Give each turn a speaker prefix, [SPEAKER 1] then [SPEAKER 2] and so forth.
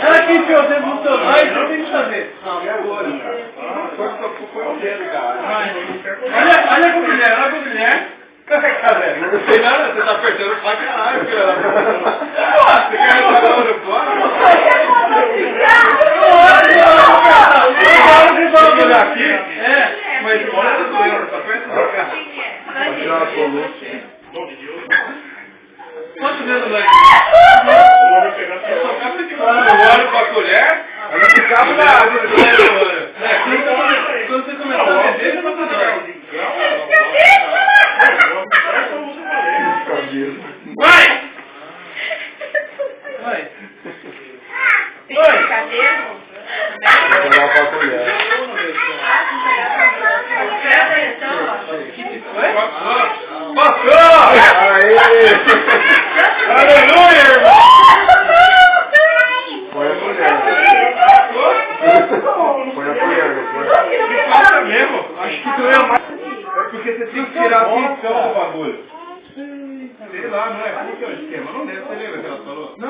[SPEAKER 1] Ela que enfiou o dedo no seu nariz, não tem o que fazer.
[SPEAKER 2] Não, é agora. Foi o dedo, cara.
[SPEAKER 1] Olha com o Guilherme. Cadê?
[SPEAKER 2] Não sei nada, você tá apertando pra caralho, filha da puta. Você quer jogar o no fora?
[SPEAKER 1] Olha aqui.
[SPEAKER 2] Mas olha essa doença, tá apertando pra cá.
[SPEAKER 1] Quantos dedos vai?
[SPEAKER 2] Olha pra colher, ela ficava na água.
[SPEAKER 1] Quando você começar a beber, você vai fazer. Vai!
[SPEAKER 3] Tem cabelo?
[SPEAKER 2] Olhar pra colher.
[SPEAKER 1] Passou!
[SPEAKER 2] Aê!
[SPEAKER 1] Aleluia, irmão!
[SPEAKER 2] Põe a colher. Põe a colher,
[SPEAKER 1] Que passa mesmo? Acho que doeu mais. É porque você tem que tirar a atenção do bagulho. Sei lá, não é? Como que é o esquema? Não lembro. Você lembra que ela falou? Não.